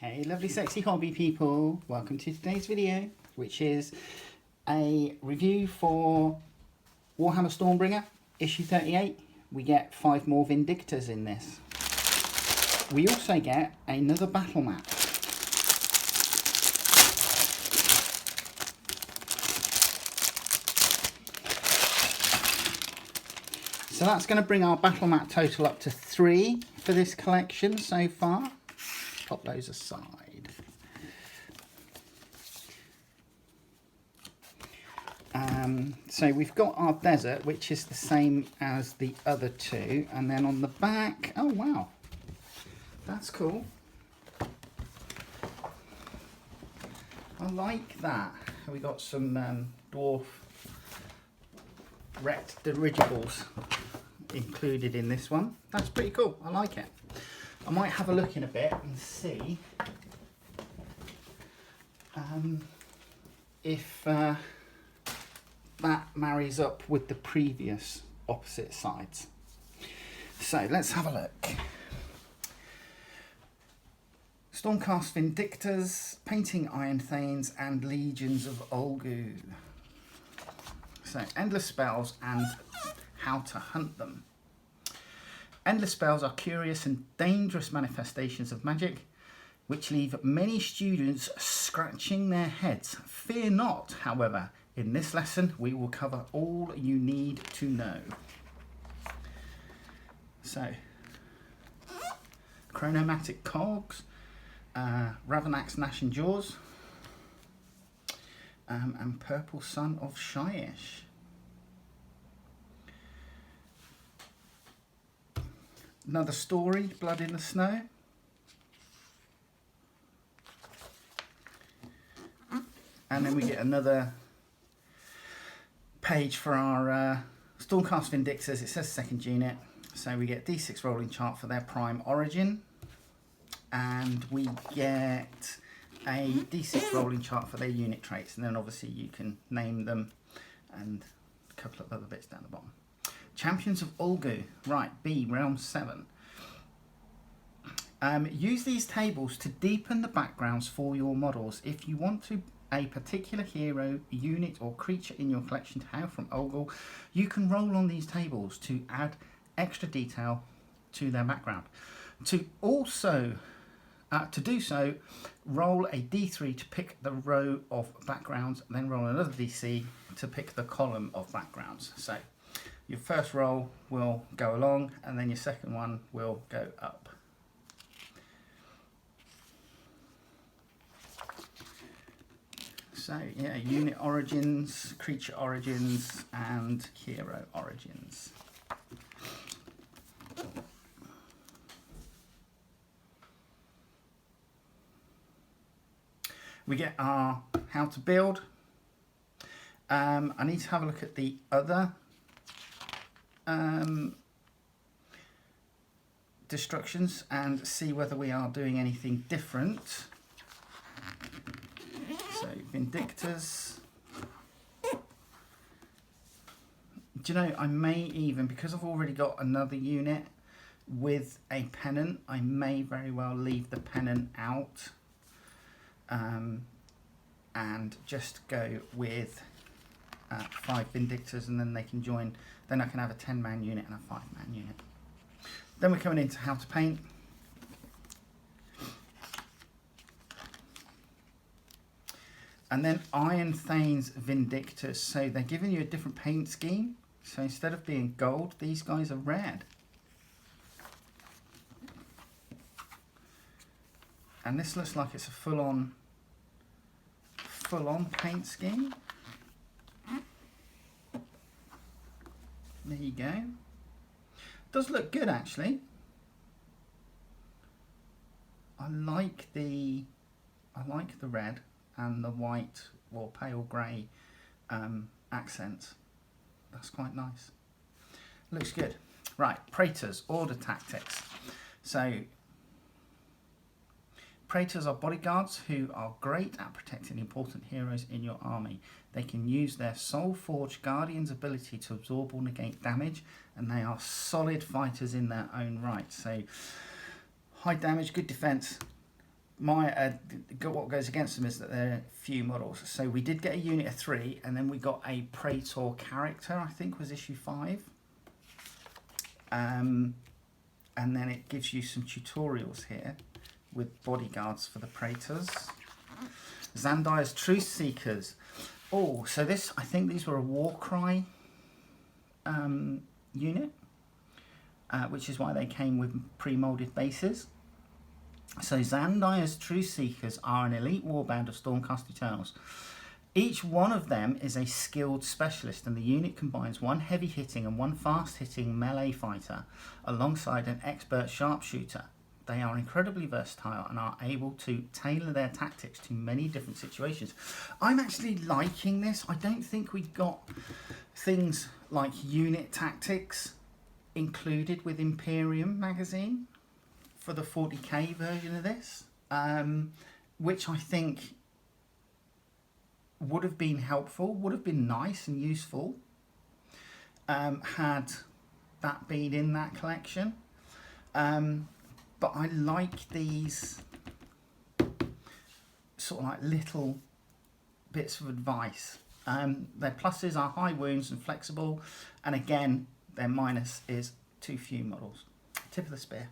Hey lovely sexy hobby people, welcome to today's video, which is a review for Warhammer Stormbringer issue 38. We get 5 more Vindictors in this. We also get another battle map. So that's going to bring our battle map total up to 3 for this collection so far. Pop those aside. So we've got our desert, which is the same as the other two, and then on the back, oh wow, that's cool. I like that. We got some dwarf wrecked dirigibles included in this one. That's pretty cool. I like it. I might have a look in a bit and see if that marries up with the previous opposite sides. So let's have a look. Stormcast Vindictors, Painting Iron Thanes and Legions of Olgu. So endless spells and how to hunt them. Endless spells are curious and dangerous manifestations of magic, which leave many students scratching their heads. Fear not, however, in this lesson we will cover all you need to know. So, Chronomatic Cogs, Ravanax Gnash and Jaws, and Purple Sun of Shyish. Another story, Blood in the Snow. And then we get another page for our Stormcast Vindictors. It says second unit. So we get D6 rolling chart for their prime origin. And we get a D6 rolling chart for their unit traits. And then obviously you can name them and a couple of other bits down the bottom. Champions of Olgu, right, B, Realm 7. Use these tables to deepen the backgrounds for your models. If you want a particular hero, unit or creature in your collection to have from Olgu, you can roll on these tables to add extra detail to their background. To do so, roll a D3 to pick the row of backgrounds, then roll another DC to pick the column of backgrounds. So your first roll will go along and then your second one will go up. So yeah, unit origins, creature origins and hero origins. We get our how to build. I need to have a look at the other destructions and see whether we are doing anything different. So Vindictors. Do you know, I may even, because I've already got another unit with a pennant, I may very well leave the pennant out and just go with 5 Vindictors, and then they can join. Then I can have a 10-man unit and a 5-man unit. Then we're coming into how to paint. And then Iron Thanes Vindictors. So they're giving you a different paint scheme. So instead of being gold, these guys are red. And this looks like it's a full-on paint scheme. There you go. Does look good actually. I like the red and the white or pale grey accents. That's quite nice. Looks good. Right, Praetors, order tactics. So Praetors are bodyguards who are great at protecting important heroes in your army. They can use their Soul Forge Guardian's ability to absorb or negate damage, and they are solid fighters in their own right. So high damage, good defense, what goes against them is that there are few models. So we did get a unit of 3, and then we got a Praetor character, I think was issue 5. And then it gives you some tutorials here with bodyguards for the Praetors. Zandire's Truth Seekers. Oh, so this, I think these were a Warcry unit, which is why they came with pre-molded bases. So Zandire's Truth Seekers are an elite warband of Stormcast Eternals. Each one of them is a skilled specialist, and the unit combines one heavy hitting and one fast hitting melee fighter alongside an expert sharpshooter. They are incredibly versatile and are able to tailor their tactics to many different situations. I'm actually liking this. I don't think we got things like unit tactics included with Imperium magazine for the 40k version of this, which I think would have been helpful, would have been nice and useful had that been in that collection. But I like these sort of like little bits of advice. Their pluses are high wounds and flexible, and again, their minus is too few models. Tip of the spear.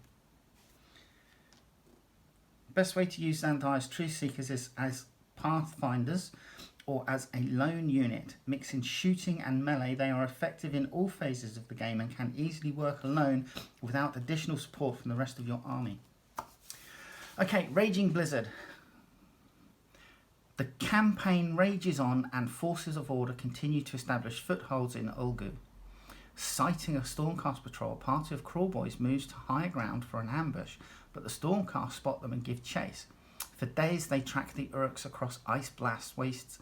Best way to use Zandire's Truth Seekers is as Pathfinders or as a lone unit. Mixing shooting and melee, they are effective in all phases of the game and can easily work alone without additional support from the rest of your army. Okay, Raging Blizzard. The campaign rages on and forces of order continue to establish footholds in Ulgu. Sighting a Stormcast patrol, a party of crawlboys moves to higher ground for an ambush, but the Stormcast spot them and give chase. For days they track the Uruks across ice blast wastes,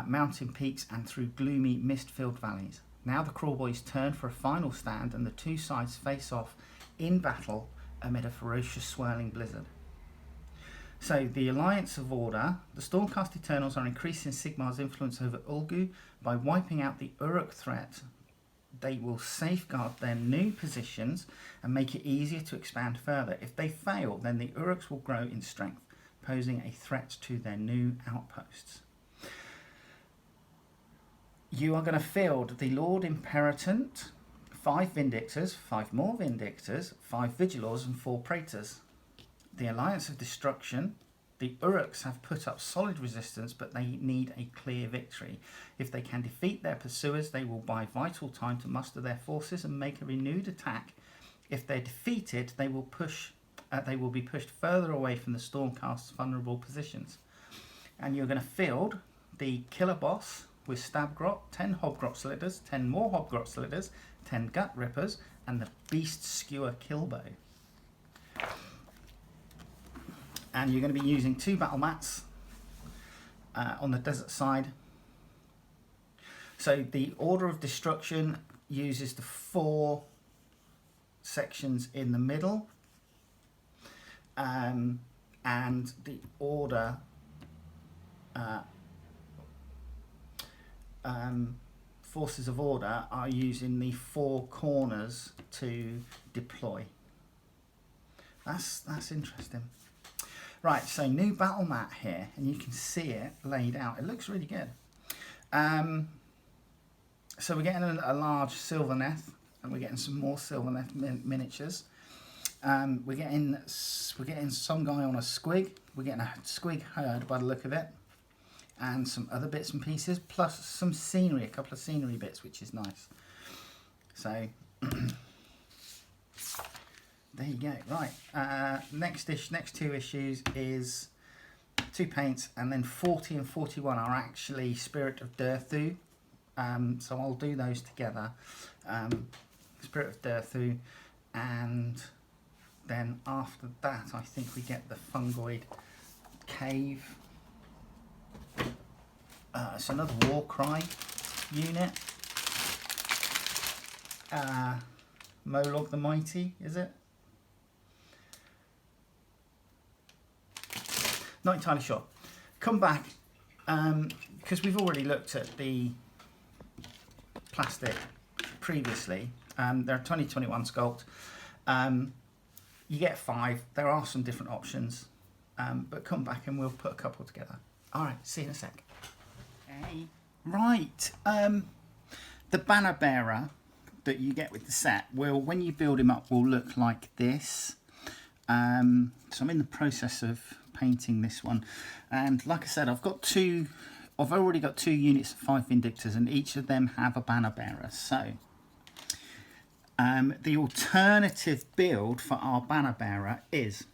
mountain peaks and through gloomy mist-filled valleys. Now the crawlboys turn for a final stand and the two sides face off in battle amid a ferocious swirling blizzard. So the Alliance of Order, the Stormcast Eternals are increasing Sigmar's influence over Ulgu by wiping out the Uruk threat. They will safeguard their new positions and make it easier to expand further. If they fail, then the Uruks will grow in strength, posing a threat to their new outposts. You are going to field the Lord Imperatant, 5 Vindictors, 5 more Vindictors, 5 Vigilors and 4 Praetors. The Alliance of Destruction. The Uruks have put up solid resistance, but they need a clear victory. If they can defeat their pursuers, they will buy vital time to muster their forces and make a renewed attack. If they're defeated, they will be pushed further away from the Stormcast's vulnerable positions. And you're going to field the Killer Boss with Stabgrot, 10 Hobgrot Slitters, 10 more Hobgrot Slitters, 10 Gut Rippers, and the Beast Skewer Killbow. And you're going to be using 2 battle mats on the desert side. So the Order of Destruction uses the 4 sections in the middle, and the Order Forces of Order are using the 4 corners to deploy. That's interesting. Right, so new battle mat here, and you can see it laid out. It looks really good. So we're getting a large Sylvaneth, and we're getting some more Sylvaneth miniatures. We're getting some guy on a squig. We're getting a squig herd by the look of it, and some other bits and pieces, plus some scenery, a couple of scenery bits, which is nice. So there you go. Right, next 2 issues is 2 paints, and then 40 and 41 are actually Spirit of Durthu. So I'll do those together. Spirit of Durthu, and then after that I think we get the Fungoid Cave. It's another Warcry unit. Molog the Mighty, is it? Not entirely sure. Come back, because we've already looked at the plastic previously. They're a 2021 sculpt. You get 5. There are some different options. but come back and we'll put a couple together. All right, see you in a sec. Okay. Right, the banner bearer that you get with the set will, when you build him up, will look like this. So I'm in the process of painting this one, and like I said, I've already got 2 units of 5 Vindictors, and each of them have a banner bearer. So the alternative build for our banner bearer is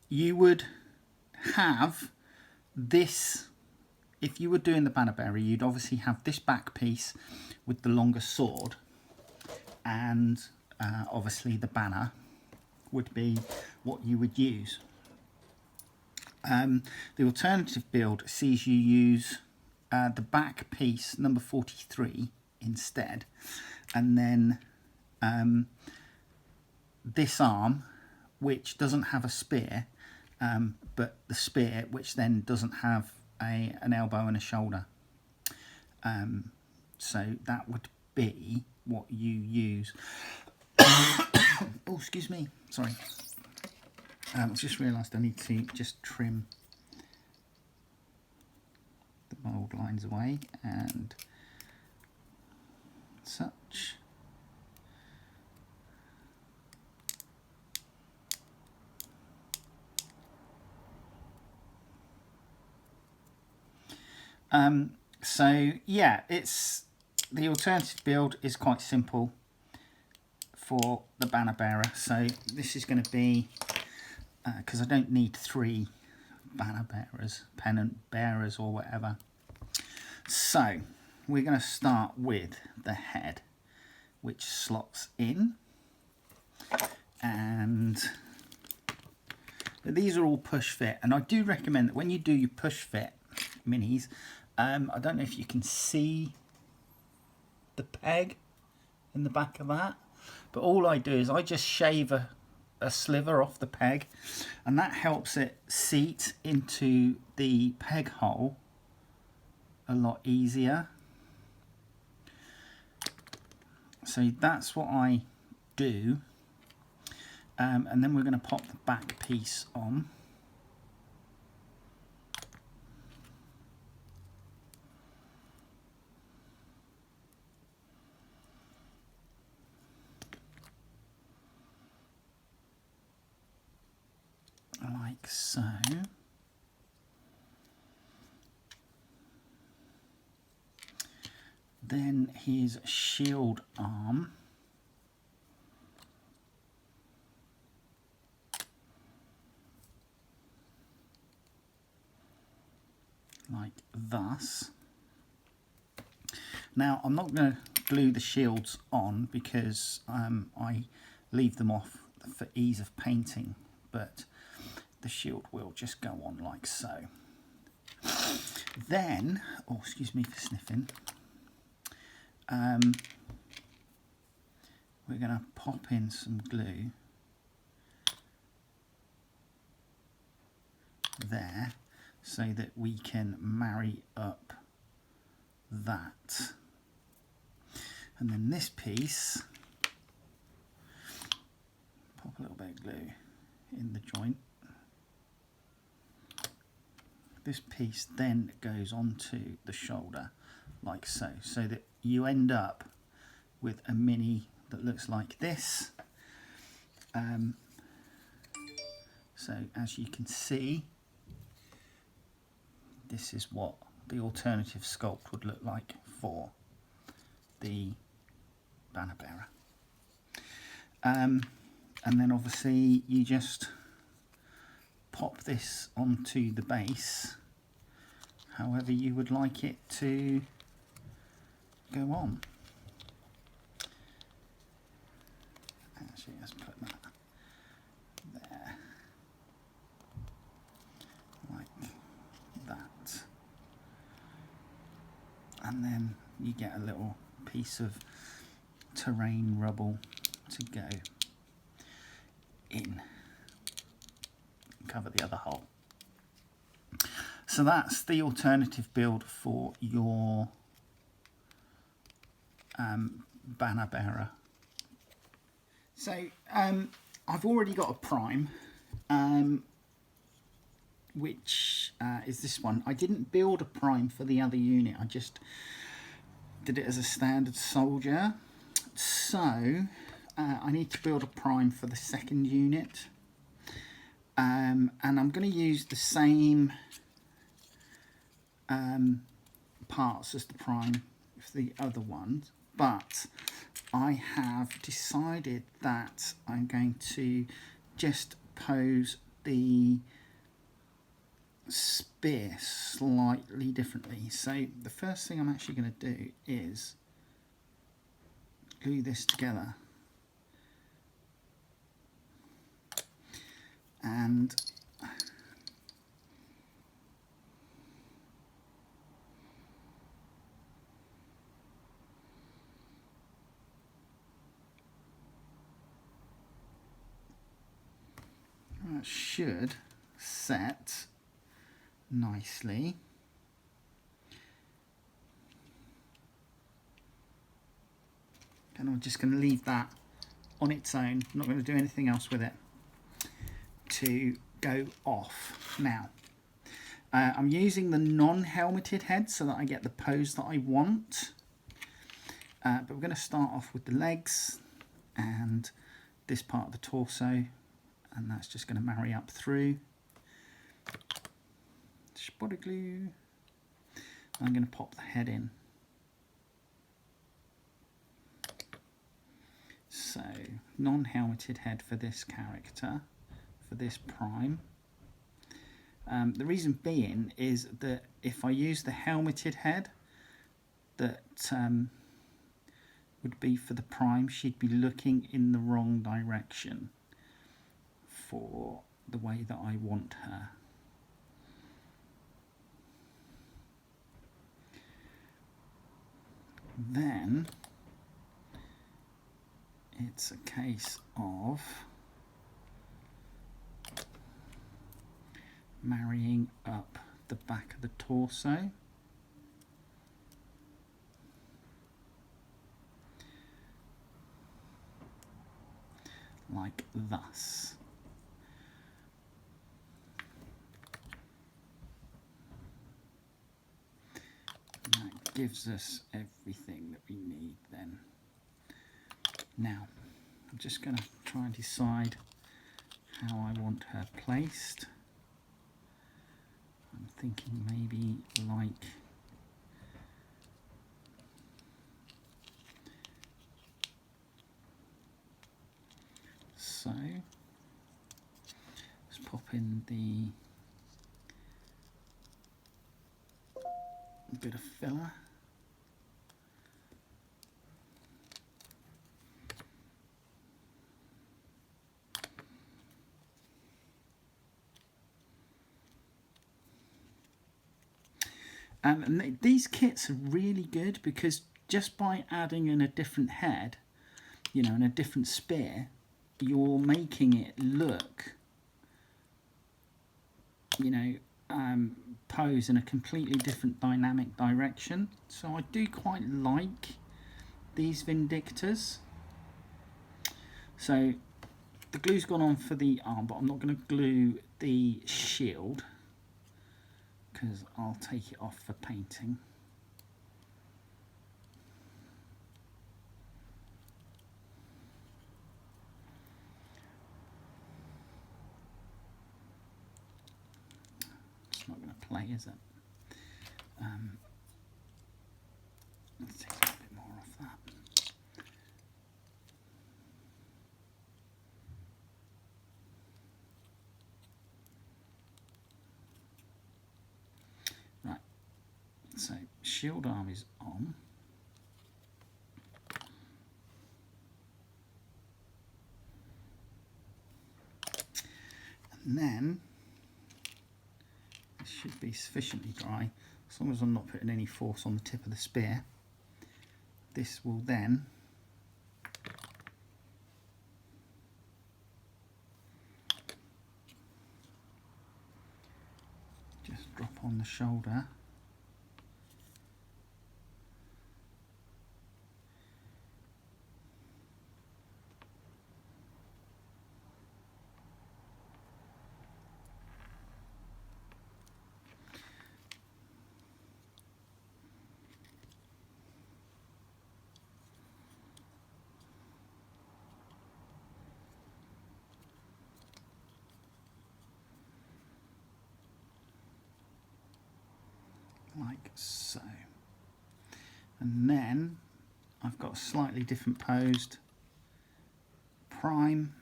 you would have this. If you were doing the banner bearer, you'd obviously have this back piece with the longer sword, and obviously the banner would be what you would use. The alternative build sees you use the back piece, number 43, instead, and then this arm, which doesn't have a spear, but the spear, which then doesn't have an elbow and a shoulder. So that would be what you use. Oh, excuse me, sorry. I've just realised I need to just trim the mould lines away and such. So yeah, it's the alternative build is quite simple for the banner bearer. So this is going to be, because I don't need 3 banner bearers, pennant bearers or whatever. So we're going to start with the head, which slots in, and these are all push fit, and I do recommend that when you do your push fit minis, I don't know if you can see the peg in the back of that, but all I do is I just shave a sliver off the peg, and that helps it seat into the peg hole a lot easier. So that's what I do, and then we're going to pop the back piece on. Like so. Then his shield arm. Like thus. Now I'm not going to glue the shields on because I leave them off for ease of painting, but the shield will just go on like so. Then, oh, excuse me for sniffing, we're going to pop in some glue there so that we can marry up that. And then this piece, pop a little bit of glue in the joint. This piece then goes onto the shoulder like so, so that you end up with a mini that looks like this. So as you can see, this is what the alternative sculpt would look like for the banner bearer. And then obviously you just pop this onto the base however you would like it to go on. Actually, let's put that there, like that. And then you get a little piece of terrain rubble to go in. Cover the other hole. So that's the alternative build for your banner bearer. So I've already got a prime which is this one. I didn't build a prime for the other unit, I just did it as a standard soldier. So I need to build a prime for the second unit, and I'm going to use the same parts as the prime for the other ones, but I have decided that I'm going to just pose the spear slightly differently. So the first thing I'm actually going to do is glue this together, and that should set nicely. And I'm just going to leave that on its own. I'm not going to do anything else with it to go off. Now, I'm using the non-helmeted head so that I get the pose that I want. But we're going to start off with the legs and this part of the torso, and that's just going to marry up through. Spotted glue. I'm going to pop the head in. So, non-helmeted head for this character, for this prime. The reason being is that if I use the helmeted head that would be for the prime, she'd be looking in the wrong direction for the way that I want her. Then it's a case of marrying up the back of the torso. Like thus. And that gives us everything that we need then. Now, I'm just going to try and decide how I want her placed. I'm thinking maybe like so. Let's pop in the bit of filler. And these kits are really good because just by adding in a different head, you know, and a different spear, you're making it look, you know, pose in a completely different dynamic direction. So I do quite like these Vindictors. So the glue's gone on for the arm, but I'm not going to glue the shield because I'll take it off for painting. It's not going to play, is it? Let's take a little bit more off that. Right, so shield arm is on. And then this should be sufficiently dry, as long as I'm not putting any force on the tip of the spear. This will then just drop on the shoulder. like so. And then I've got a slightly different posed prime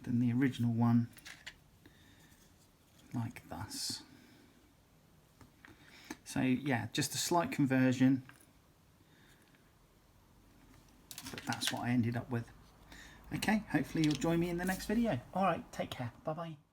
than the original one, like thus. So yeah, just a slight conversion, but that's what I ended up with. Okay, hopefully you'll join me in the next video. All right, take care. Bye-bye.